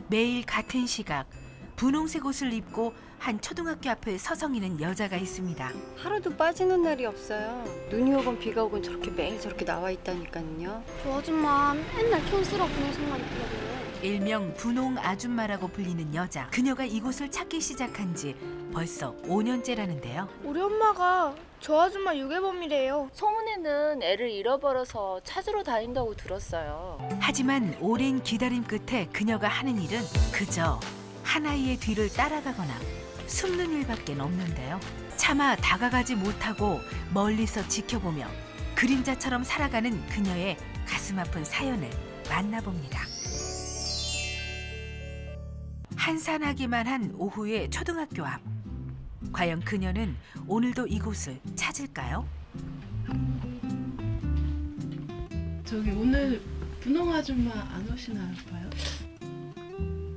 매일 같은 시각 분홍색 옷을 입고 한 초등학교 앞을 서성이는 여자가 있습니다. 하루도 빠지는 날이 없어요. 눈이 오건 비가 오건 저렇게 매일 저렇게 나와 있다니까요. 저 아줌마 맨날 촌스러워 분홍색만 입더라고요. 일명 분홍 아줌마라고 불리는 여자. 그녀가 이곳을 찾기 시작한 지 벌써 5년째라는데요. 우리 엄마가 저 아줌마 유괴범이래요. 소문에는 애를 잃어버려서 찾으러 다닌다고 들었어요. 하지만 오랜 기다림 끝에 그녀가 하는 일은 그저 하나이의 뒤를 따라가거나 숨는 일밖에 없는데요. 차마 다가가지 못하고 멀리서 지켜보며 그림자처럼 살아가는 그녀의 가슴 아픈 사연을 만나봅니다. 한산하기만 한 오후의 초등학교 앞. 과연 그녀는 오늘도 이곳을 찾을까요? 저기 오늘 분홍 아줌마 안 오시나 봐요?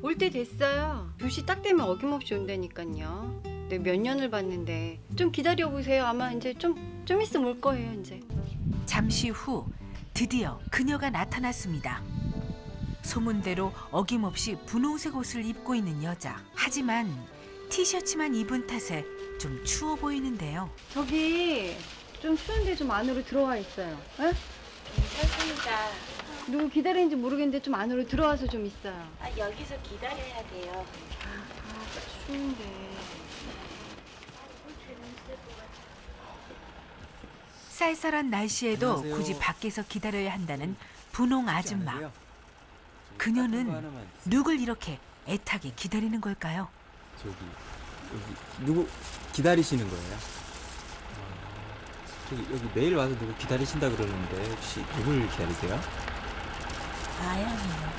올 때 됐어요. 2시 딱 되면 어김없이 온다니까요. 네, 몇 년을 봤는데 좀 기다려 보세요. 아마 이제 좀 있으면 올 거예요, 이제. 잠시 후 드디어 그녀가 나타났습니다. 소문대로 어김없이 분홍색 옷을 입고 있는 여자. 하지만 티셔츠만 입은 탓에 좀 추워 보이는데요. 저기 좀 추운데 좀 안으로 들어와 있어요. 에? 괜찮습니다. 누구 기다리는지 모르겠는데 좀 안으로 들어와서 좀 있어요. 여기서 기다려야 돼요. 추운데. 쌀쌀한 날씨에도 안녕하세요. 굳이 밖에서 기다려야 한다는 분홍 아줌마. 그녀는 하나만. 누굴 이렇게 애타게 기다리는 걸까요? 저기 여기 누구 기다리시는 거예요? 저기 여기 매일 와서 누구 기다리신다 그러는데 혹시 누굴 기다리세요? 다영이요.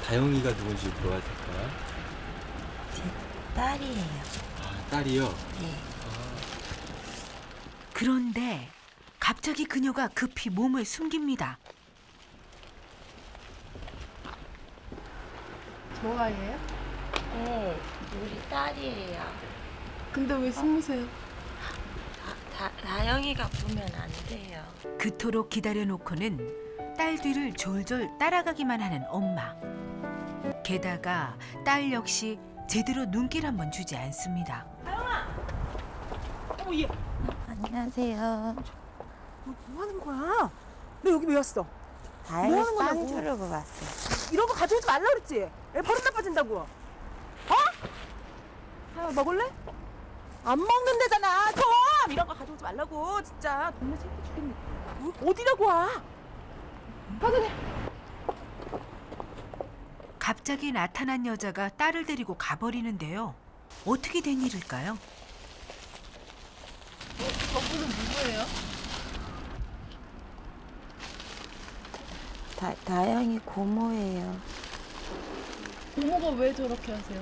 다영이가 누군지 물어봐도 될까요? 제 딸이에요. 아, 딸이요? 네. 그런데 갑자기 그녀가 급히 몸을 숨깁니다. 저 아이예요? 네, 우리 딸이에요. 근데 왜 숨으세요? 다영이가 보면 안 돼요. 그토록 기다려놓고는 딸 뒤를 졸졸 따라가기만 하는 엄마. 게다가 딸 역시 제대로 눈길 한번 주지 않습니다. 안녕하세요. 뭐 하는 거야? 너 여기 왜 왔어? 다영이 뭐 하는 빵 거냐고. 주려고 왔어요. 이런 거 가져오지 말라 그랬지? 애 버릇 나빠진다고. 어? 아, 먹을래? 안 먹는데잖아. 좀 이런 거 가져오지 말라고. 진짜 동네 창피 죽겠네. 어디라고 와? 가자네. 갑자기 나타난 여자가 딸을 데리고 가버리는데요. 어떻게 된 일일까요? 저분은 누구예요? 다영이 고모예요. 고모가 왜 저렇게 하세요?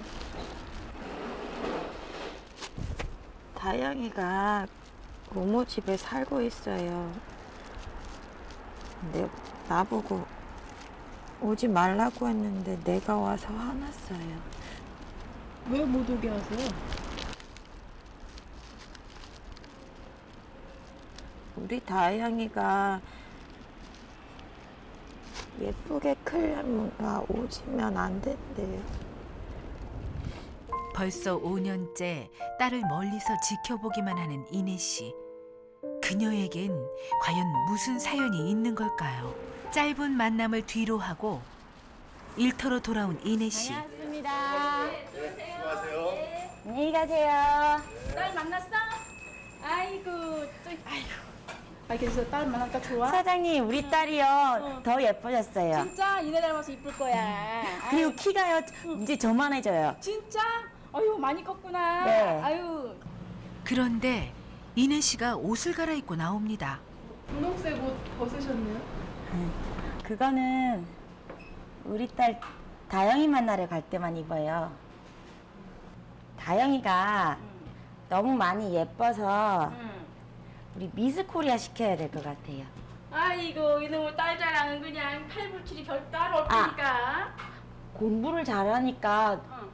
다영이가 고모 집에 살고 있어요. 근데 나보고 오지 말라고 했는데 내가 와서 화났어요. 왜 못 오게 하세요? 우리 다영이가 예쁘게 크려면 오시면 안 된대요. 벌써 5년째 딸을 멀리서 지켜보기만 하는 이내 씨. 그녀에겐 과연 무슨 사연이 있는 걸까요? 짧은 만남을 뒤로 하고 일터로 돌아온 이내 씨. 다녀왔습니다. 안녕히 가세요. 딸 만났어? 아이고 또 아이 그래서 딸 만났다 좋아? 사장님, 우리 딸이요. 더 예뻐졌어요. 진짜 이네 닮아서 이쁠 거야. 그리고 키가요, 이제 저만해져요. 진짜? 아유 많이 컸구나. 네. 아유 그런데 이내 씨가 옷을 갈아입고 나옵니다. 분홍색 옷 벗으셨네요? 그거는 우리 딸 다영이 만나러 갈 때만 입어요. 다영이가 너무 많이 예뻐서 우리 미스 코리아 시켜야 될 것 같아요. 아이고 이놈의 딸 자랑은 그냥 팔불출이 별 따로 없으니까. 공부를 잘하니까 응.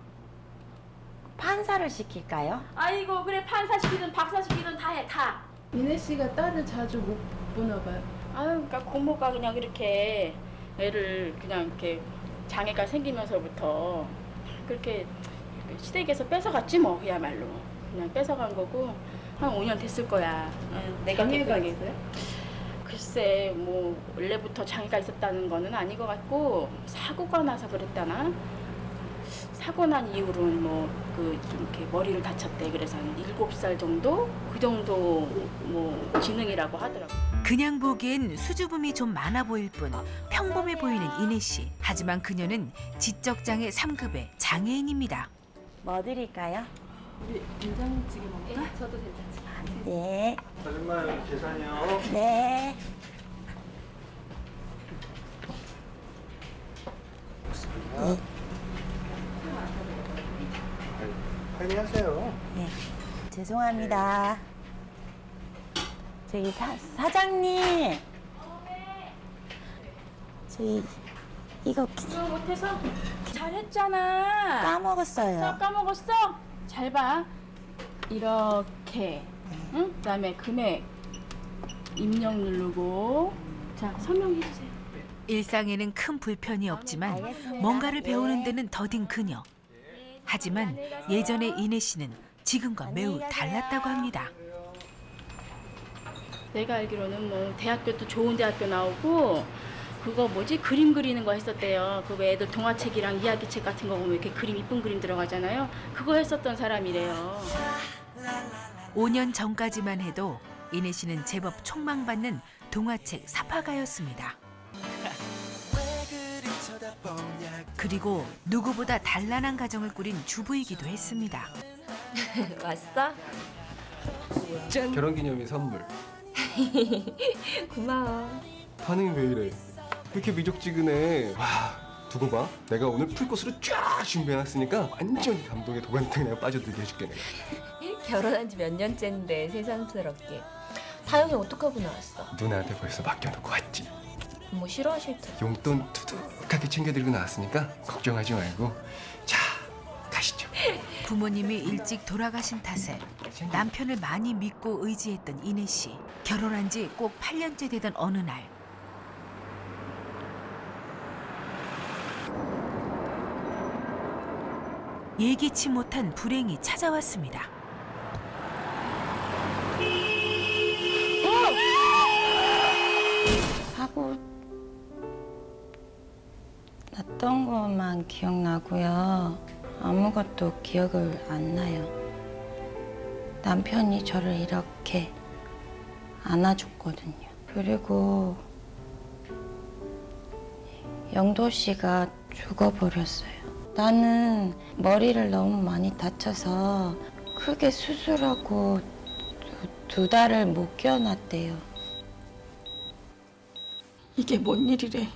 판사를 시킬까요? 아이고 그래 판사 시키든 박사 시키든 다 해 다. 이내 씨가 딸을 자주 못 보나 봐요. 아유 그러니까 고모가 그냥 이렇게 애를 그냥 이렇게 장애가 생기면서부터 그렇게 시댁에서 뺏어갔지 뭐 그야말로 그냥 뺏어간 거고 한 5년 됐을 거야. 내가 장애가 있어요? 글쎄 뭐 원래부터 장애가 있었다는 거는 아닌 것 같고 사고가 나서 그랬다나 사고 난 이후로는 뭐 이렇게 머리를 다쳤대. 그래서 한 7살 정도 그 정도 뭐 지능이라고 하더라고. 그냥 보기엔 수줍음이 좀 많아 보일 뿐 평범해 보이는 이내 씨. 하지만 그녀는 지적장애 3급의 장애인입니다. 뭐 드릴까요? 우리 된장찌개 먹을까? 저도 괜찮지. 네. 아줌마 계산이요. 네. 할미 하세요. 네. 죄송합니다. 저기 사장님. 저희 이거 그거 못해서 잘했잖아. 까먹었어요. 까먹었어? 잘 봐. 이렇게. 응? 그다음에 금액 입력 누르고. 자, 설명해 주세요. 일상에는 큰 불편이 없지만 알겠습니다. 뭔가를 네. 배우는 데는 더딘 그녀. 하지만 예전의 이내 씨는 지금과 매우 달랐다고 합니다. 내가 알기로는 뭐 대학교도 좋은 대학교 나오고 그거 뭐지 그림 그리는 거 했었대요. 그 왜 애들 동화책이랑 이야기책 같은 거 보면 이렇게 그림 이쁜 그림 들어가잖아요. 그거 했었던 사람이래요. 5년 전까지만 해도 이내 씨는 제법 촉망받는 동화책 사파가였습니다. 그리고 누구보다 단란한 가정을 꾸린 주부이기도 했습니다. 왔어? 결혼기념일 선물. 고마워. 반응이 왜 이래? 왜 이렇게 미적지근해? 와, 두고 봐. 내가 오늘 풀코스로 쫙 준비해놨으니까 완전히 감동에 도가니탕 그냥 빠져들게 해줄게 내가. 결혼한 지 몇 년째인데 세상스럽게. 다영이 어떡하고 나왔어? 누나한테 벌써 맡겨놓고 왔지. 뭐 싫어하실 테. 용돈 두둑하게 챙겨들고 나왔으니까 걱정하지 말고. 자, 가시죠. 부모님이 일찍 돌아가신 탓에 남편을 많이 믿고 의지했던 이내 씨. 결혼한 지 꼭 8년째 되던 어느 날 예기치 못한 불행이 찾아왔습니다. 사고 났던 것만 기억나고요. 아무것도 기억을 안 나요. 남편이 저를 이렇게 안아줬거든요. 그리고 영도 씨가 죽어버렸어요. 나는 머리를 너무 많이 다쳐서 크게 수술하고 두 달을 못 깨어났대요. 이게 뭔 일이래?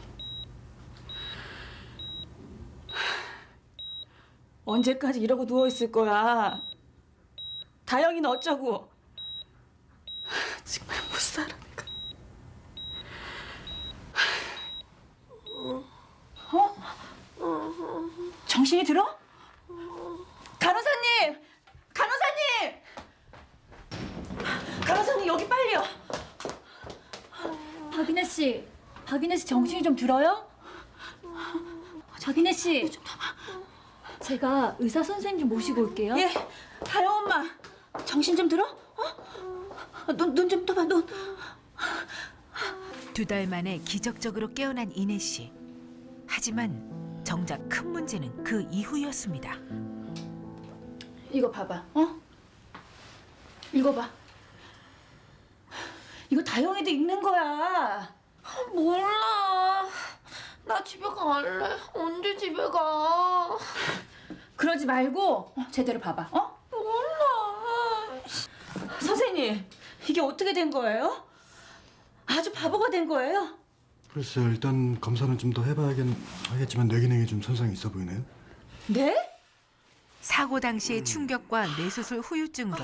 언제까지 이러고 누워있을 거야? 다영이는 어쩌고? 정말 못 살아 내가. 정신이 들어? 간호사님! 간호사님! 간호사님 여기 빨리요. 박인혜 씨 정신이 좀 들어요? 박인혜 씨, 제가 의사 선생님 좀 모시고 올게요. 예, 다영 엄마 정신 좀 들어? 눈 좀 떠봐 눈. 2달 만에 기적적으로 깨어난 이내 씨. 하지만 정작 큰 문제는 그 이후였습니다. 이거 봐봐. 읽어봐. 이거 다영이도 읽는 거야. 몰라. 나 집에 갈래. 언제 집에 가? 그러지 말고 제대로 봐봐. 몰라. 선생님 이게 어떻게 된 거예요? 아주 바보가 된 거예요? 글쎄요. 일단 검사는 좀 더 해봐야겠지만 뇌 기능이 좀 손상이 있어 보이네요. 네? 사고 당시의 충격과 뇌수술 후유증으로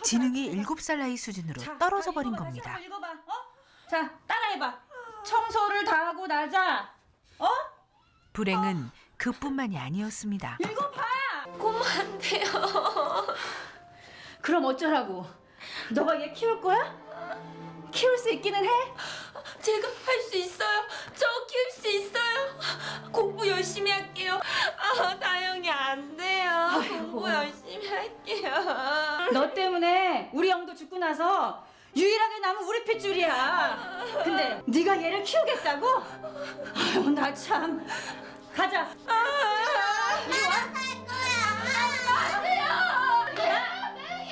지능이 7살 나이 수준으로 떨어져 버린 겁니다. 다시 한번 읽어봐. 자, 따라해봐. 청소를 다 하고 나자. 불행은 그뿐만이 아니었습니다. 읽어봐. 꼬마 안 돼요. 그럼 어쩌라고? 너가 얘 키울 거야? 키울 수 있기는 해? 제가 할 수 있어요. 저 키울 수 있어요. 공부 열심히 할게요. 다영이 안 할게요. 너 때문에 우리 영도 죽고 나서 유일하게 남은 우리 핏줄이야. 근데 네가 얘를 키우겠다고? 아유 나 참. 가자.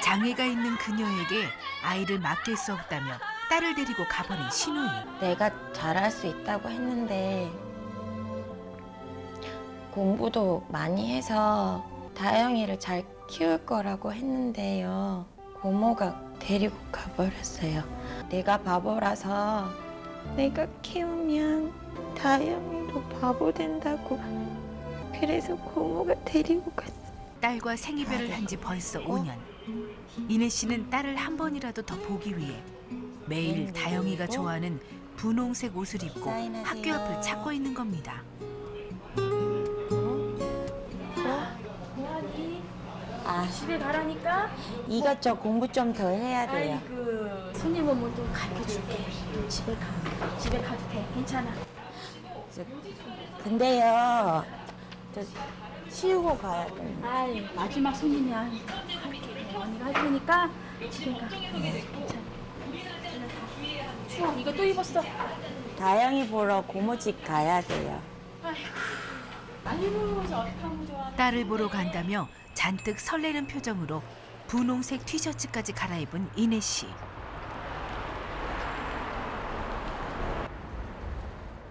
장애가 있는 그녀에게 아이를 맡길 수 없다며 딸을 데리고 가버린 신우이. 내가 잘할 수 있다고 했는데 공부도 많이 해서 다영이를 잘 키울 거라고 했는데요. 고모가 데리고 가버렸어요. 내가 바보라서 내가 키우면 다영이도 바보 된다고. 그래서 고모가 데리고 갔어. 딸과 생이별을 한 지 벌써 5년. 이내 씨는 딸을 한 번이라도 더 보기 위해 매일 다영이가 좋아하는 분홍색 옷을 입고 사인하세요. 학교 앞을 찾고 있는 겁니다. 아, 집에 가라니까. 이것저것 공부 좀 더 해야 돼요. 아이고, 손님 오면 또 가르쳐줄게. 집에 가. 집에 가도 돼. 괜찮아. 근데요, 저 치우고 가야 돼. 아이, 마지막 손님이야. 할게. 언니가 할 테니까 집에 가. 괜찮아. 추워. 이거 또 입었어. 다영이 보러 고모 집 가야 돼요. 아이고, 저 어떡하면 좋아. 딸을 보러 간다며 잔뜩 설레는 표정으로 분홍색 티셔츠까지 갈아입은 이내 씨.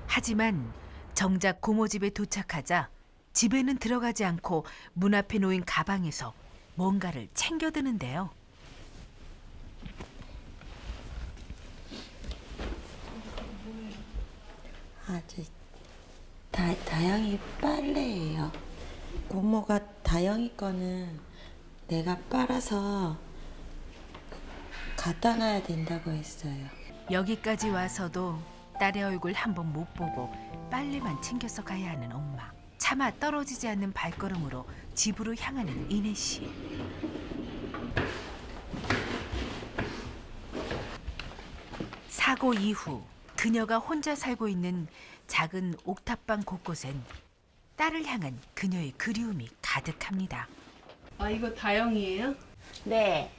하지만 정작 고모 집에 도착하자 집에는 들어가지 않고 문 앞에 놓인 가방에서 뭔가를 챙겨드는데요. 아, 다영이 빨래예요. 고모가 다영이 거는 내가 빨아서 갖다 놔야 된다고 했어요. 여기까지 와서도 딸의 얼굴 한 번 못 보고 빨래만 챙겨서 가야 하는 엄마. 차마 떨어지지 않는 발걸음으로 집으로 향하는 이내 씨. 사고 이후 그녀가 혼자 살고 있는 작은 옥탑방 곳곳엔 딸을 향한 그녀의 그리움이 가득합니다. 아 이거 다영이에요? 네.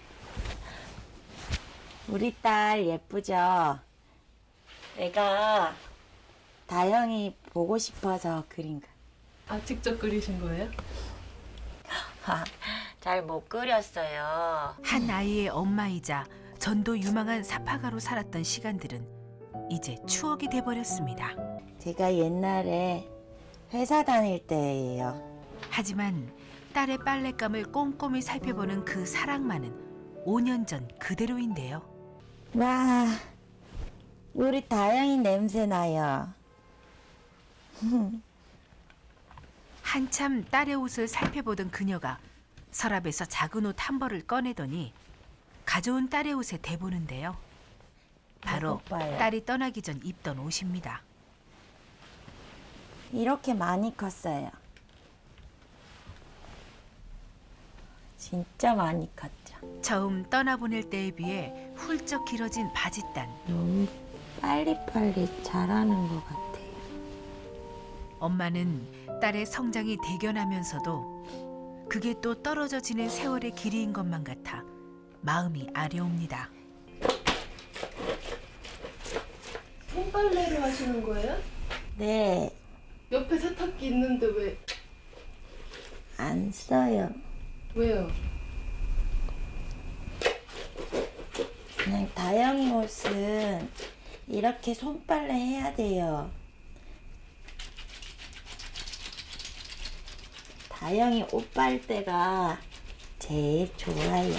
우리 딸 예쁘죠? 내가 다영이 보고 싶어서 그린 거. 아 직접 그리신 거예요? 잘 못 그렸어요. 한 아이의 엄마이자 전도 유망한 사파가로 살았던 시간들은 이제 추억이 돼버렸습니다. 제가 옛날에 회사 다닐 때예요. 하지만 딸의 빨랫감을 꼼꼼히 살펴보는 그 사랑만은 5년 전 그대로인데요. 와, 우리 다영이 냄새 나요. 한참 딸의 옷을 살펴보던 그녀가 서랍에서 작은 옷 한 벌을 꺼내더니 가져온 딸의 옷에 대보는데요. 바로 이것 봐요. 딸이 떠나기 전 입던 옷입니다. 이렇게 많이 컸어요. 진짜 많이 컸죠. 처음 떠나보낼 때에 비해 훌쩍 길어진 바짓단. 너무 빨리빨리 자라는 것 같아요. 엄마는 딸의 성장이 대견하면서도 그게 또 떨어져 지는 세월의 길이인 것만 같아 마음이 아려옵니다. 손빨래를 하시는 거예요? 네, 옆에 세탁기 있는데 왜? 안 써요. 왜요? 그냥 다영이 옷은 이렇게 손빨래 해야 돼요. 다영이 옷 빨때가 제일 좋아요.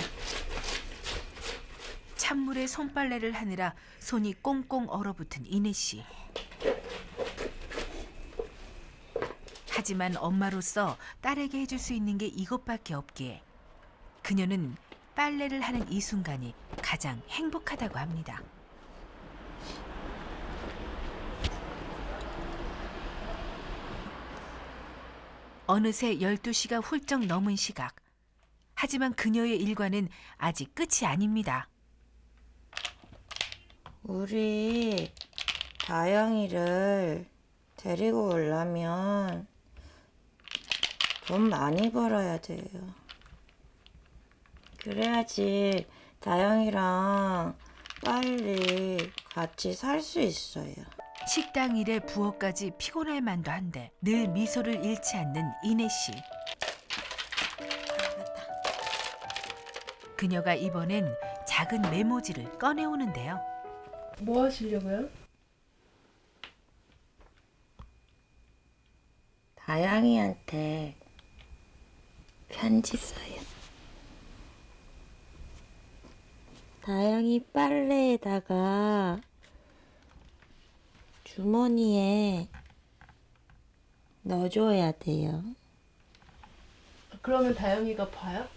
찬물에 손빨래를 하느라 손이 꽁꽁 얼어붙은 이내 씨. 하지만 엄마로서 딸에게 해줄 수 있는 게 이것밖에 없기에 그녀는 빨래를 하는 이 순간이 가장 행복하다고 합니다. 어느새 12시가 훌쩍 넘은 시각. 하지만 그녀의 일과는 아직 끝이 아닙니다. 우리 다영이를 데리고 오려면 돈 많이 벌어야 돼요. 그래야지 다영이랑 빨리 같이 살 수 있어요. 식당 일에 부엌까지 피곤할 만도 한데 늘 미소를 잃지 않는 이내 씨. 그녀가 이번엔 작은 메모지를 꺼내오는데요. 뭐 하시려고요? 다영이한테 편지 써요. 다영이 빨래에다가 주머니에 넣어줘야 돼요. 그러면 다영이가 봐요?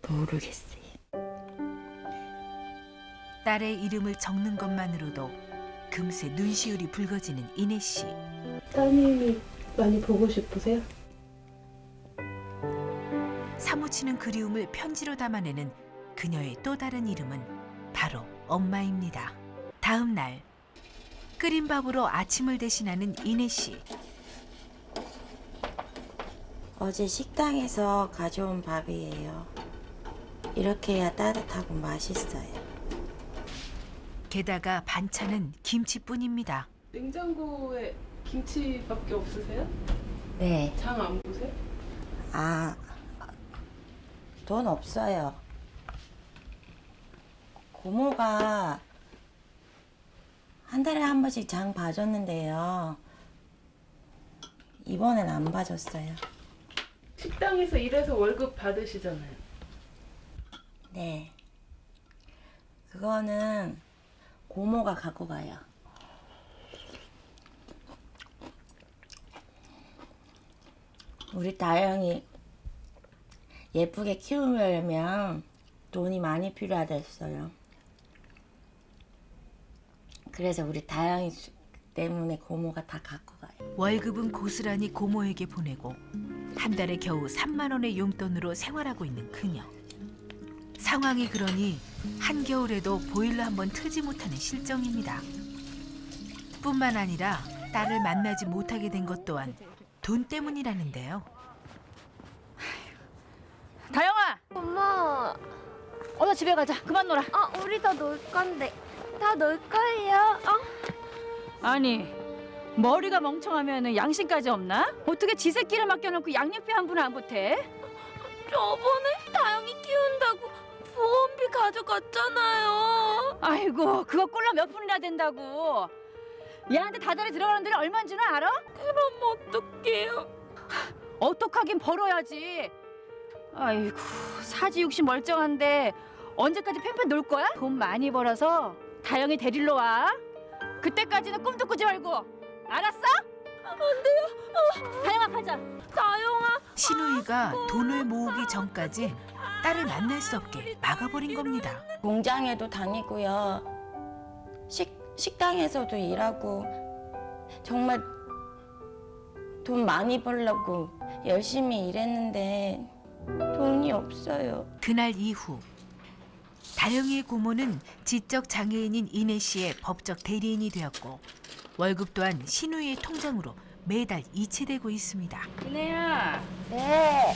모르겠어요. 딸의 이름을 적는 것만으로도 금세 눈시울이 붉어지는 이내 씨. 따님이 많이 보고 싶으세요? 사무치는 그리움을 편지로 담아내는 그녀의 또 다른 이름은 바로 엄마입니다. 다음 날 끓인 밥으로 아침을 대신하는 이내 씨. 어제 식당에서 가져온 밥이에요. 이렇게 해야 따뜻하고 맛있어요. 게다가 반찬은 김치뿐입니다. 냉장고에 김치밖에 없으세요? 네. 장 안 보세요? 돈 없어요. 고모가 한 달에 한 번씩 장 봐줬는데요. 이번엔 안 봐줬어요. 식당에서 일해서 월급 받으시잖아요. 네. 그거는 고모가 갖고 가요. 우리 다영이 예쁘게 키우려면 돈이 많이 필요하댔어요. 그래서 우리 다영이 때문에 고모가 다 갖고 가요. 월급은 고스란히 고모에게 보내고 한 달에 겨우 3만 원의 용돈으로 생활하고 있는 그녀. 상황이 그러니 한겨울에도 보일러 한번 틀지 못하는 실정입니다. 뿐만 아니라 딸을 만나지 못하게 된 것 또한 돈 때문이라는데요. 다영아, 엄마, 어서 집에 가자. 그만 놀아. 우리 다 놀 건데. 다 놀 거예요? 아니, 머리가 멍청하면 양심까지 없나? 어떻게 지 새끼를 맡겨놓고 양육비 한 푼 안 보태? 저번에 다영이 키운다고 보험비 가져갔잖아요. 아이고, 그거 꼴로 몇 푼이나 된다고. 얘한테 다달이 들어가는 데는 얼마인 줄 알아? 그럼 어떡해요? 어떡하긴 벌어야지. 아이고, 사지 육시 멀쩡한데 언제까지 팬팬 놀 거야? 돈 많이 벌어서 다영이 데리러 와. 그때까지는 꿈도 꾸지 말고. 알았어? 안 돼요. 다영아, 가자. 다영아. 신우이가 돈을 모으기 전까지 딸을 만날 수 없게 막아버린 겁니다. 공장에도 다니고요. 식당에서도 일하고 정말 돈 많이 벌려고 열심히 일했는데 돈이 없어요. 그날 이후 다영이의 고모는 지적 장애인인 이내 씨의 법적 대리인이 되었고 월급 또한 신우이의 통장으로 매달 이체되고 있습니다. 이내야, 네,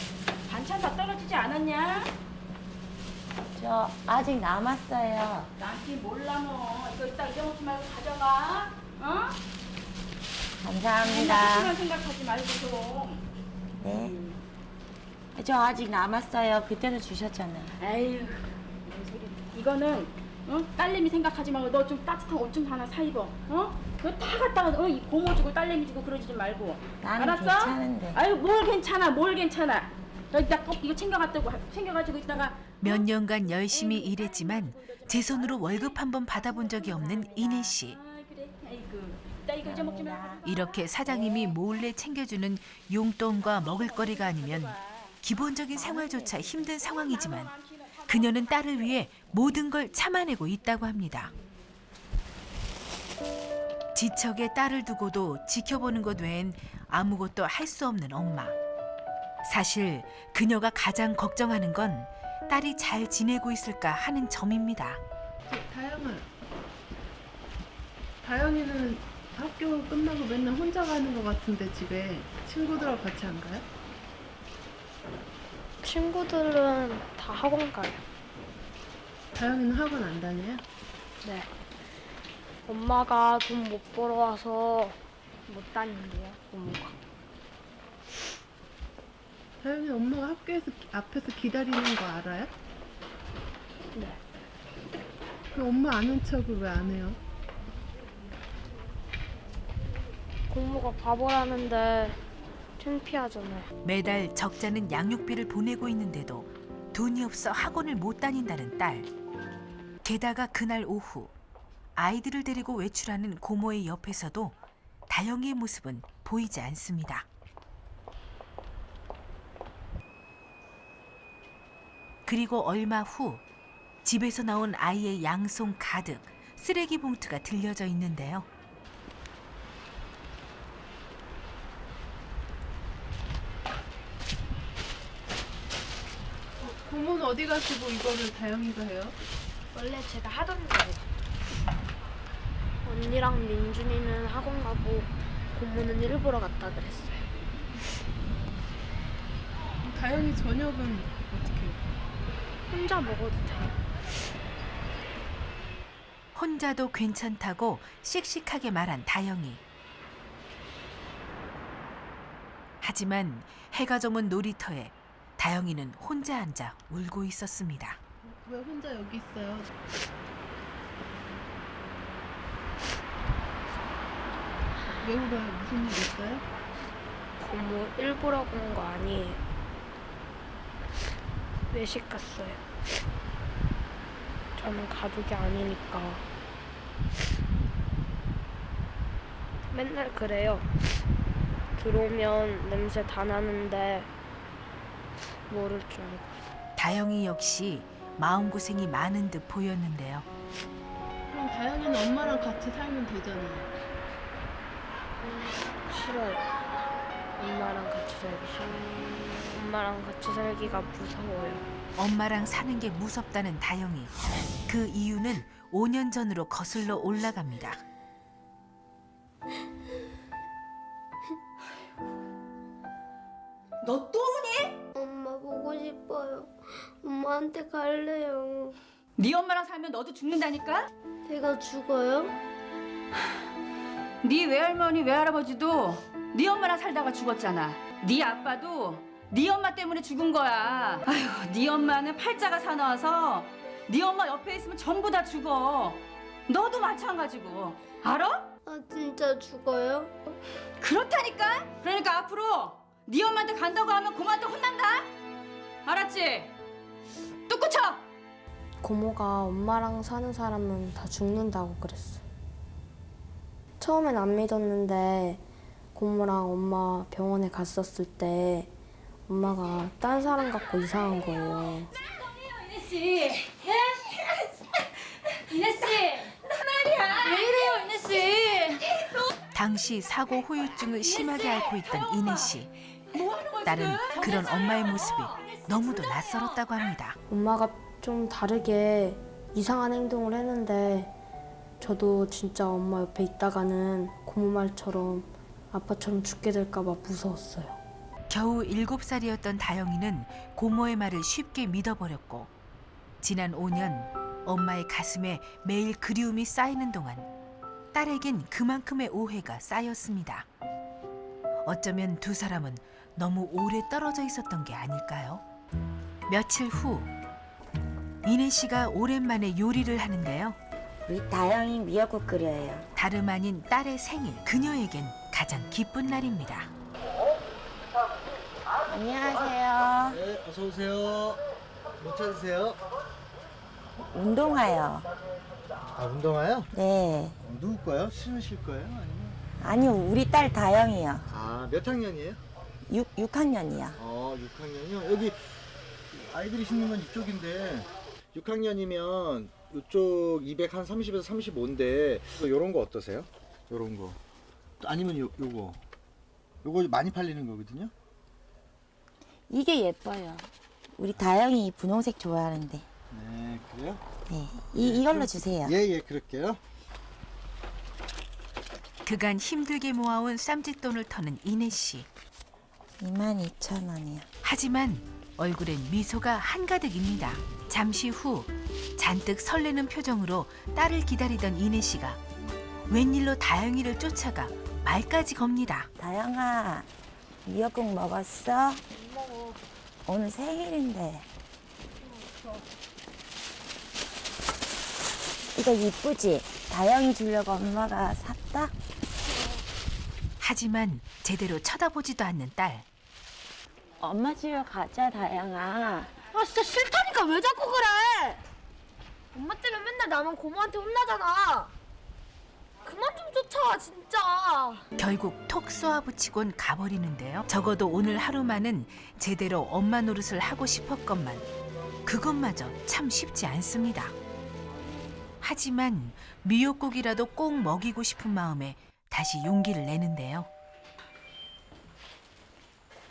반찬 다 떨어지지 않았냐? 저 아직 남았어요. 나한테 몰라 너. 이거 이따 잊어먹지 말고 가져가. 어? 감사합니다. 맨날 생각하지 말고 좀. 네. 저 아직 남았어요. 그때도 주셨잖아요. 에휴, 뭔 소리. 이거는 딸내미 생각하지 말고 너 좀 따뜻한 옷 좀 하나 사 입어. 그거 다 갖다가 이 고모 주고 딸내미 주고 그러지 말고. 나는 알았어? 괜찮은데. 아유, 뭘 괜찮아, 뭘 괜찮아. 너 이따 꼭 이거 챙겨가지고 이따가. 몇 년간 열심히 일했지만 제 손으로 월급 한 번 받아본 적이 없는 이내 씨. 그래. 아이고, 이따 이거 잊어먹지 말고. 이렇게 사장님이 몰래 챙겨주는 용돈과 먹을거리가 아니면 기본적인 생활조차 힘든 상황이지만 그녀는 딸을 위해 모든 걸 참아내고 있다고 합니다. 지척에 딸을 두고도 지켜보는 것 외엔 아무것도 할 수 없는 엄마. 사실 그녀가 가장 걱정하는 건 딸이 잘 지내고 있을까 하는 점입니다. 다영아, 다영이는 학교 끝나고 맨날 혼자 가는 것 같은데 집에 친구들하고 같이 안 가요? 친구들은 다 학원 가요. 다영이는 학원 안 다녀요? 네. 엄마가 돈 못 벌어와서 못 다닌대요, 부모가. 다영이 엄마가 학교에서 앞에서 기다리는 거 알아요? 네. 그 엄마 아는 척을 왜 안 해요? 고모가 바보라는데 창피하잖아요. 매달 적잖은 양육비를 보내고 있는데도 돈이 없어 학원을 못 다닌다는 딸. 게다가 그날 오후 아이들을 데리고 외출하는 고모의 옆에서도 다영이의 모습은 보이지 않습니다. 그리고 얼마 후 집에서 나온 아이의 양손 가득 쓰레기 봉투가 들려져 있는데요. 고모는 어디 가시고 이거를 다영이가 해요? 원래 제가 하던 거예요. 언니랑 민준이는 학원 가고 고모는 일 보러 갔다 그랬어요. 다영이 저녁은 어떻게 해요? 혼자 먹어도 돼요. 혼자도 괜찮다고 씩씩하게 말한 다영이. 하지만 해가 저문 놀이터에 다영이는 혼자 앉아 울고 있었습니다. 왜 혼자 여기 있어요? 왜 울어요? 무슨 일 있어요? 고모 일 보러 간 거 아니에요. 외식 갔어요. 저는 가족이 아니니까. 맨날 그래요. 들어오면 냄새 다 나는데 모를 줄 알고. 다영이 역시 마음고생이 많은 듯 보였는데요. 그럼 다영이는 엄마랑 같이 살면 되잖아요. 싫어요. 엄마랑 같이 살기 싫어요. 엄마랑 같이 살기가 무서워요. 엄마랑 사는 게 무섭다는 다영이. 그 이유는 5년 전으로 거슬러 올라갑니다. 너 또 우니? 엄마 보고 싶어요. 엄마한테 갈래요. 네 엄마랑 살면 너도 죽는다니까? 제가 죽어요? 네 외할머니 외할아버지도 네 엄마랑 살다가 죽었잖아. 네 아빠도 네 엄마 때문에 죽은 거야. 아휴, 네 엄마는 팔자가 사나워서 네 엄마 옆에 있으면 전부 다 죽어. 너도 마찬가지고. 알아? 아 진짜 죽어요? 그렇다니까? 그러니까 앞으로 네 엄마한테 간다고 하면 고모한테 혼난다. 알았지? 뚝 붙여! 고모가 엄마랑 사는 사람은 다 죽는다고 그랬어. 처음엔 안 믿었는데 고모랑 엄마 병원에 갔었을 때 엄마가 딴 사람 같고 이상한 거예요. 이네 씨, 이네 씨, 말이야. 왜 이래요, 이네 씨? 당시 사고 후유증을 심하게 앓고 있던 이내 씨. 딸은 그런 엄마의 모습이 너무도 낯설었다고 합니다. 엄마가 좀 다르게 이상한 행동을 했는데 저도 진짜 엄마 옆에 있다가는 고모 말처럼 아빠처럼 죽게 될까 봐 무서웠어요. 겨우 7살이었던 다영이는 고모의 말을 쉽게 믿어버렸고 지난 5년 엄마의 가슴에 매일 그리움이 쌓이는 동안 딸에겐 그만큼의 오해가 쌓였습니다. 어쩌면 두 사람은 너무 오래 떨어져 있었던 게 아닐까요? 며칠 후 이내 씨가 오랜만에 요리를 하는데요. 우리 다영이 미역국 끓여요. 다름 아닌 딸의 생일, 그녀에겐 가장 기쁜 날입니다. 안녕하세요. 네, 어서 오세요. 뭐 찾으세요? 운동화요. 아, 운동화요? 네. 누구 거요? 신으실 거예요? 아니면? 아니요, 우리 딸 다영이요. 아, 몇 학년이에요? 6학년이요. 6학년이요? 여기 아이들이 신는 건 이쪽인데 6학년이면 이쪽 230에서 35인데 요런 거 어떠세요? 요런 거. 아니면 요거 많이 팔리는 거거든요? 이게 예뻐요. 우리 다영이 분홍색 좋아하는데. 네, 그래요? 네, 이걸로 주세요. 예, 그럴게요. 그간 힘들게 모아온 쌈짓돈을 터는 이내 씨. 22,000원이야. 하지만 얼굴엔 미소가 한가득입니다. 잠시 후 잔뜩 설레는 표정으로 딸을 기다리던 이내 씨가 웬일로 다영이를 쫓아가 말까지 겁니다. 다영아, 미역국 먹었어? 못 먹어. 오늘 생일인데. 이거 이쁘지? 다영이 주려고 엄마가 샀다? 하지만 제대로 쳐다보지도 않는 딸. 엄마 집에 가자, 다영아. 아 진짜 싫다니까 왜 자꾸 그래? 엄마 때문에 맨날 나만 고모한테 혼나잖아. 그만 좀 쫓아와 진짜. 결국 톡 쏘아붙이곤 가버리는데요. 적어도 오늘 하루만은 제대로 엄마 노릇을 하고 싶었건만 그것마저 참 쉽지 않습니다. 하지만 미역국이라도 꼭 먹이고 싶은 마음에 다시 용기를 내는데요.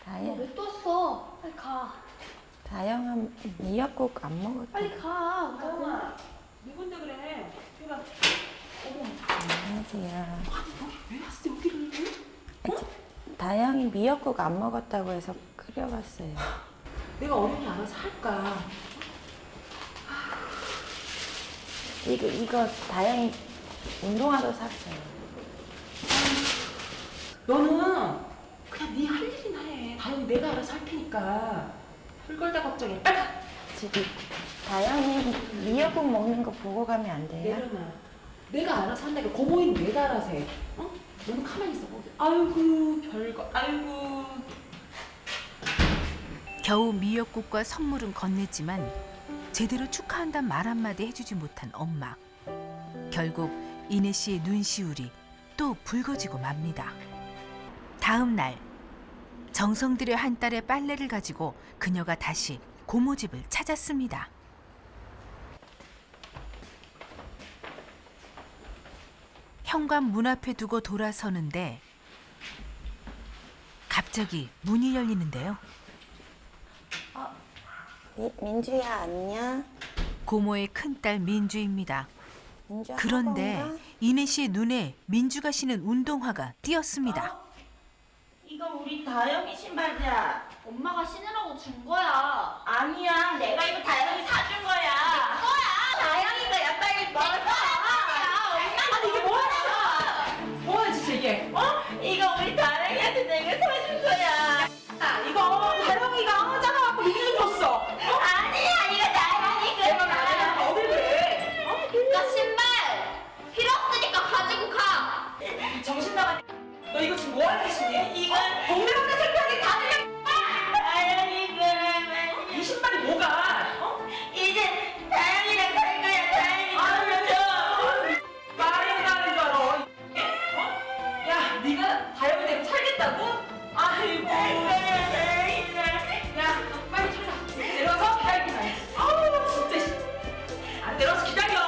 다영, 또 왔어? 빨리 가. 다영아, 미역국 안 먹었다. 빨리 가. 누군데 그래? 안녕하세요. 왜 왔어 여기를? 다영이 미역국 안 먹었다고 해서 끓여봤어요. 내가 어른이 알아서 할까? 이거 다영이 운동화도 샀어요. 너는 그냥 네 할 일이나 해. 다영이 내가 알아서 할 테니까. 술 걸다 걱정해. 빨리 가. 저기 다영이 미역국 먹는 거 보고 가면 안 돼요? 내려놔. 내가 알아서 한다니까 고모인 내가 알아서 해. 어? 너는 가만히 있어. 아이고 별거. 아이고. 겨우 미역국과 선물은 건넸지만 제대로 축하한단 말 한마디 해주지 못한 엄마. 결국 이내 씨의 눈시울이 또 붉어지고 맙니다. 다음 날 정성 들여 한 딸의 빨래를 가지고 그녀가 다시 고모 집을 찾았습니다. 현관 문 앞에 두고 돌아서는데 갑자기 문이 열리는데요. 민주야, 안녕. 고모의 큰딸 민주입니다. 민주 그런데 학원 가? 이내 씨의 눈에 민주가 신은 운동화가 띄었습니다. 이거 우리 다영이 신발이야. 엄마가 신으라고 준 거야. 아니야, 내가 이거 다영이 사준 거야. 다영이 거야, 빨리 먹어. 아니 이게 뭐야? 뭐야 진짜 이게? 어? 이거 우리 다영이한테 내가 사준 거야. 이거 다영이가 작아갖고 민주는 줬어. 아니야, 이거 다영이 내가 거야. 나한테 어딜 그래? 어? 나 신발 필요 없으니까 가지고 가. 정신 나간. 너 이거 지금 뭐 하는 짓이니? 이건 동네방네 창피하게 다 들려. 다영이 그러면 이 신발이 뭐가? 어? 이제 다영이랑 살 거야, 다영이. 말이 나는 줄 알아. 어? 야, 네가 다영이 되면 살겠다고? 아이고. 야, 너 빨리 찾아. 내려서 기다리기만 해. 아우, 진짜. 안 내려서 기다려.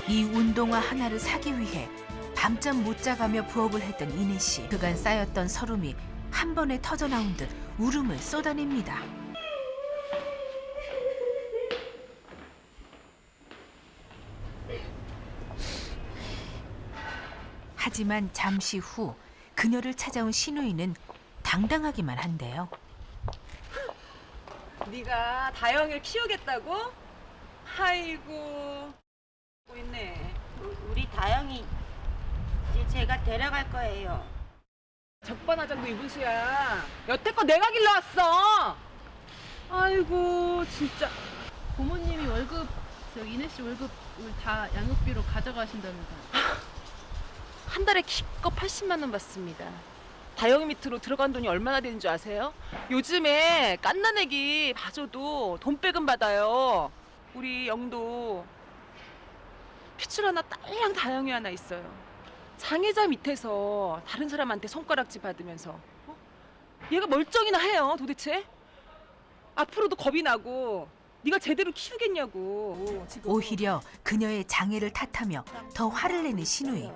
이 운동화 하나를 사기 위해 밤잠 못 자가며 부업을 했던 이내 씨. 그간 쌓였던 서름이 한 번에 터져나온 듯 울음을 쏟아냅니다. 하지만 잠시 후 그녀를 찾아온 시누이는 당당하기만 한데요. 네가 다영이를 키우겠다고? 아이고. 있네. 우리 다영이 이제 제가 데려갈 거예요. 적반하장도 이분수야. 여태껏 내가 길러왔어. 아이고 진짜. 부모님이 월급 저 이내 씨 월급을 다 양육비로 가져가신다면서요? 한 달에 기껏 80만 원 받습니다. 다영이 밑으로 들어간 돈이 얼마나 되는 줄 아세요? 요즘에 깐난애기 봐줘도 돈 빼금 받아요. 우리 영도 핏줄 하나 딸랑 다영이 하나 있어요. 장애자 밑에서 다른 사람한테 손가락질 받으면서 얘가 멀쩡히나 해요 도대체? 앞으로도 겁이 나고 네가 제대로 키우겠냐고. 오히려 그녀의 장애를 탓하며 더 화를 내는 시누이.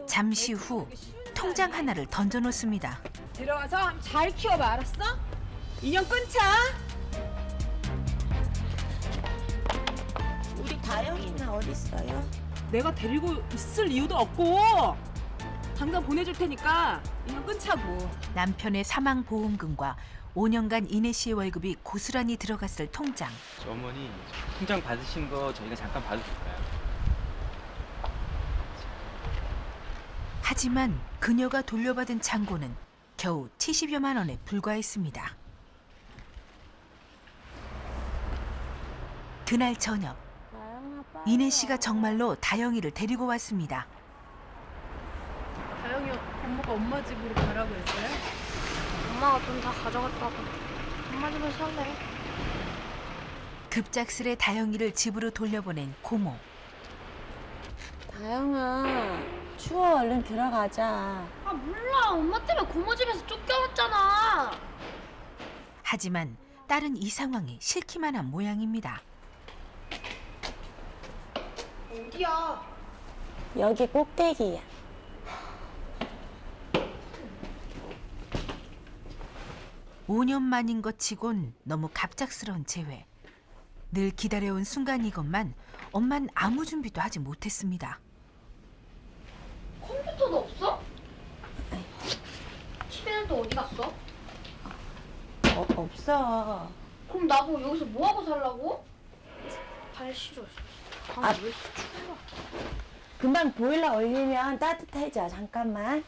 잠시 후 통장 하나를 던져놓습니다. 데려와서 잘 키워봐 알았어? 인연 끊자. 우리 다영이는 어디 있어요? 내가 데리고 있을 이유도 없고 당장 보내줄 테니까 이만 끊자고. 남편의 사망 보험금과 5년간 이내 씨의 월급이 고스란히 들어갔을 통장. 저 어머니 통장 받으신 거 저희가 잠깐 봐도 될까요? 하지만 그녀가 돌려받은 잔고는 겨우 70여만 원에 불과했습니다. 그날 저녁, 이내 씨가 정말로 다영이를 데리고 왔습니다. 다영이 엄마가 엄마 집으로 가라고 했어요? 엄마가 돈 다 가져갔다고. 엄마 집에 살래. 급작스레 다영이를 집으로 돌려보낸 고모. 다영아, 추워. 얼른 들어가자. 아 몰라. 엄마 때문에 고모 집에서 쫓겨났잖아. 하지만 딸은 이 상황이 싫기만 한 모양입니다. 어디야? 여기 꼭대기야. 오 년 만인 것 치곤 너무 갑작스러운 재회. 늘 기다려온 순간이건만 엄만 아무 준비도 하지 못했습니다. 컴퓨터도 없어? TV는 또 어디 갔어? 없어. 그럼 나보고 여기서 뭐하고 살라고? 발 시려. 아, 금방 보일러 올리면 따뜻해져. 잠깐만.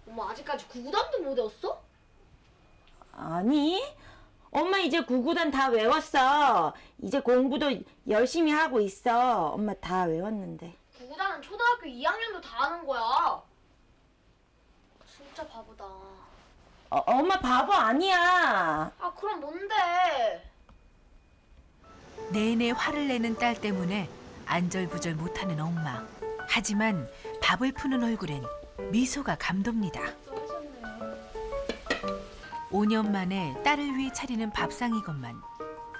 엄마 아직까지 구구단도 못 외웠어? 아니, 엄마 이제 구구단 다 외웠어. 이제 공부도 열심히 하고 있어. 엄마 다 외웠는데. 구구단은 초등학교 2학년도 다 하는 거야. 진짜 바보다. 엄마 바보 아니야. 아 그럼 뭔데? 내내 화를 내는 딸 때문에 안절부절 못하는 엄마. 하지만 밥을 푸는 얼굴엔 미소가 감돕니다. 5년 만에 딸을 위해 차리는 밥상이건만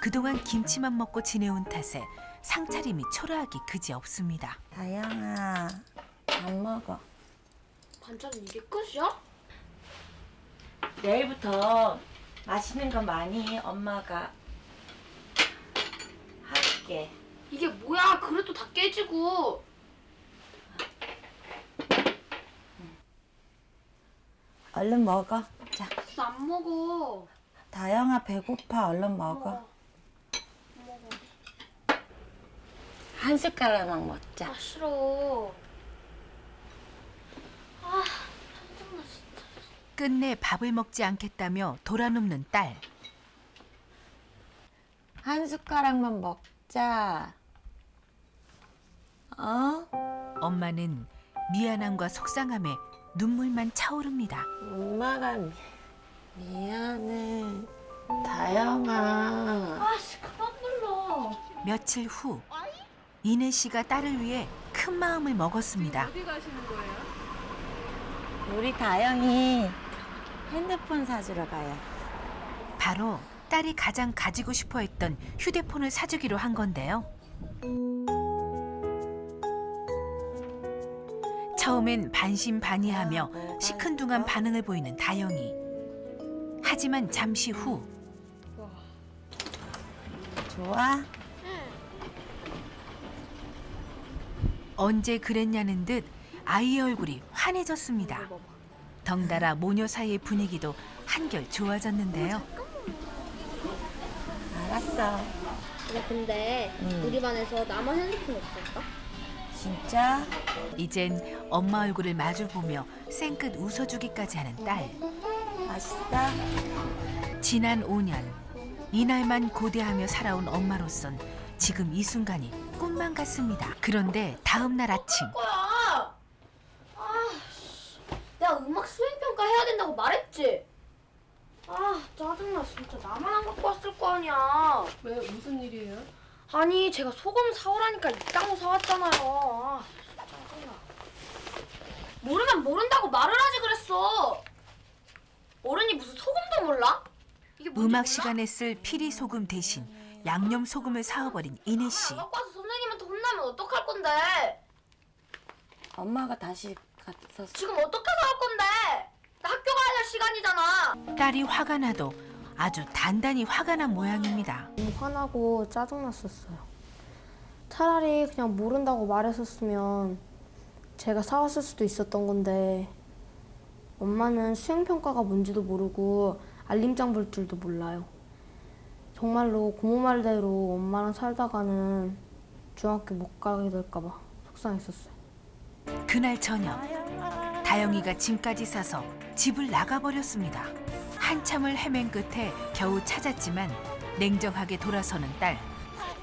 그동안 김치만 먹고 지내온 탓에 상차림이 초라하기 그지없습니다. 다영아, 밥 먹어. 반찬은 이게 끝이야? 내일부터 맛있는 거 많이 엄마가 할게. 이게 뭐야? 그릇도 다 깨지고. 얼른 먹어. 자, 진짜 안 먹어. 다영아 배고파. 얼른 먹어. 먹어. 한 숟가락만 먹자. 아 싫어. 아 짜증나 진짜. 끝내 밥을 먹지 않겠다며 돌아눕는 딸. 한 숟가락만 먹자. 엄마는 미안함과 속상함에 눈물만 차오릅니다. 엄마가 미안해. 다영아. 아씨 그만 불러. 며칠 후 이내 씨가 딸을 위해 큰 마음을 먹었습니다. 어디 가시는 거예요? 우리 다영이 핸드폰 사주러 가요. 바로 딸이 가장 가지고 싶어 했던 휴대폰을 사주기로 한 건데요. 처음엔 반신반의하며 시큰둥한 반응을 보이는 다영이. 하지만 잠시 후 좋아? 언제 그랬냐는 듯 아이의 얼굴이 환해졌습니다. 덩달아 모녀 사이의 분위기도 한결 좋아졌는데요. 알았어. 근데 우리 반에서 나만 핸드폰 없었다? 진짜? 이젠 엄마 얼굴을 마주보며 쌩긋 웃어주기까지 하는 딸. 맛있어? 지난 5년 이날만 고대하며 살아온 엄마로선 지금 이 순간이 꿈만 같습니다. 그런데 다음 날 아침 거야. 내가 음악 수행평가 해야 된다고 말했지? 아 짜증나 진짜 나만 안 갖고 왔을 거 아니야. 왜 무슨 일이에요? 아니 제가 소금 사오라니까 이딴 거 사왔잖아요. 아 짜증나. 모르면 모른다고 말을 하지 그랬어. 어른이 무슨 소금도 몰라? 이게 뭔지 음악 몰라? 시간에 쓸 피리 소금 대신 양념 소금을 사와버린 이내 씨. 안 갖고 와서 선생님한테 혼나면 어떡할 건데? 엄마가 다시 갔었어. 지금 어떻게 사올 건데? 나 학교 가야 될 시간이잖아. 딸이 화가 나도 아주 단단히 화가 난 모양입니다. 너무 화나고 짜증났었어요. 차라리 그냥 모른다고 말했었으면 제가 사왔을 수도 있었던 건데 엄마는 수행평가가 뭔지도 모르고 알림장 볼 줄도 몰라요. 정말로 고모 말대로 엄마랑 살다가는 중학교 못 가게 될까봐 속상했었어요. 그날 저녁 다영이가 짐까지 싸서 집을 나가버렸습니다. 한참을 헤맨 끝에 겨우 찾았지만 냉정하게 돌아서는 딸.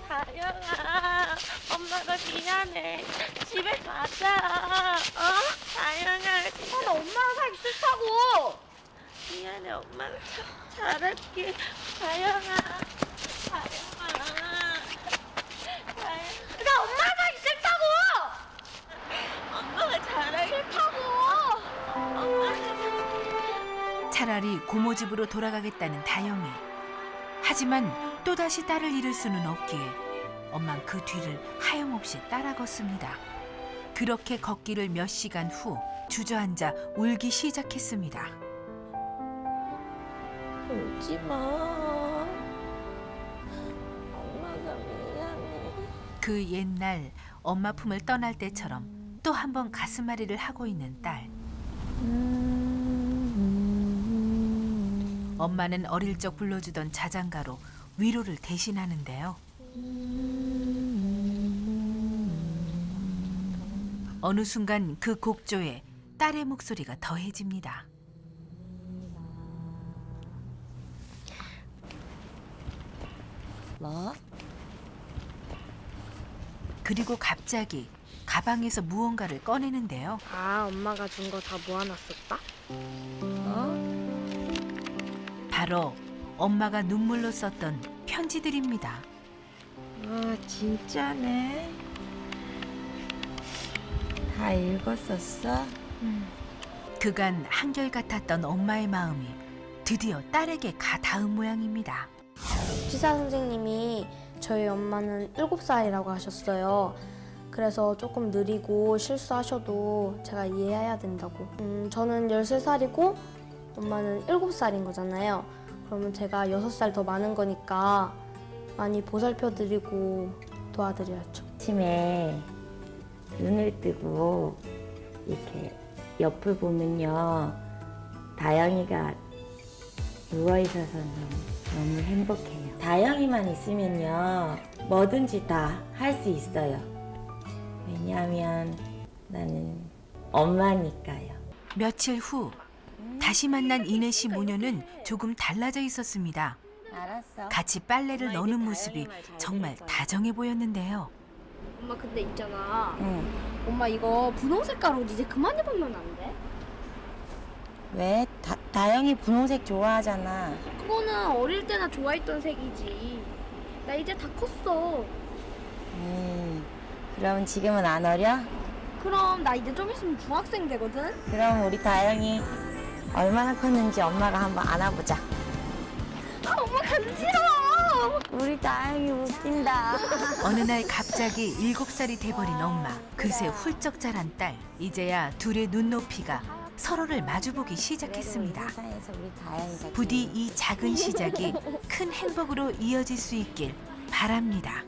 다영아, 엄마가 미안해. 집에 가자. 다영아. 나 엄마랑 살기 싫다고. 미안해, 엄마가 잘할게. 다영아. 나 엄마랑 살기 싫다고. 엄마가 잘할게. 싫다고. 차라리 고모 집으로 돌아가겠다는 다영이. 하지만 또다시 딸을 잃을 수는 없기에 엄만 그 뒤를 하염없이 따라 걷습니다. 그렇게 걷기를 몇 시간 후 주저앉아 울기 시작했습니다. 울지 마. 엄마가 미안해. 그 옛날 엄마 품을 떠날 때처럼 또 한 번 가슴앓이를 하고 있는 딸. 엄마는 어릴 적 불러주던 자장가로 위로를 대신하는데요. 어느 순간 그 곡조에 딸의 목소리가 더해집니다. 뭐? 그리고 갑자기 가방에서 무언가를 꺼내는데요. 아, 엄마가 준 거 다 모아놨었다? 바로 엄마가 눈물로 썼던 편지들입니다. 아, 진짜네. 다 읽었었어? 그간 한결같았던 엄마의 마음이 드디어 딸에게 가 닿은 모양입니다. 지사 선생님이 저희 엄마는 7살이라고 하셨어요. 그래서 조금 느리고 실수하셔도 제가 이해해야 된다고. 저는 13살이고 엄마는 7살인 거잖아요. 그러면 제가 6살 더 많은 거니까 많이 보살펴드리고 도와드려야죠. 아침에 눈을 뜨고 이렇게 옆을 보면요, 다영이가 누워있어서 너무 행복해요. 다영이만 있으면요 뭐든지 다 할 수 있어요. 왜냐하면 나는 엄마니까요. 며칠 후 다시 만난 이내 씨 모녀는 조금 달라져 있었습니다. 알았어. 같이 빨래를 넣는 모습이 정말 다정해 보였는데요. 엄마 근데 있잖아. 응. 엄마 이거 분홍 색깔 옷 이제 그만 입으면 안 돼? 왜? 다영이 분홍색 좋아하잖아. 그거는 어릴 때나 좋아했던 색이지. 나 이제 다 컸어. 그럼 지금은 안 어려? 그럼 나 이제 좀 있으면 중학생 되거든? 그럼 우리 다영이 얼마나 컸는지 엄마가 한번 안아보자. 아, 엄마 간지러워! 우리 다영이 웃긴다. 어느 날 갑자기 7살이 돼버린 엄마. 그새 훌쩍 자란 딸. 이제야 둘의 눈높이가 서로를 마주보기 시작했습니다. 세상에서 우리 다영이가 부디 이 작은 시작이 큰 행복으로 이어질 수 있길 바랍니다.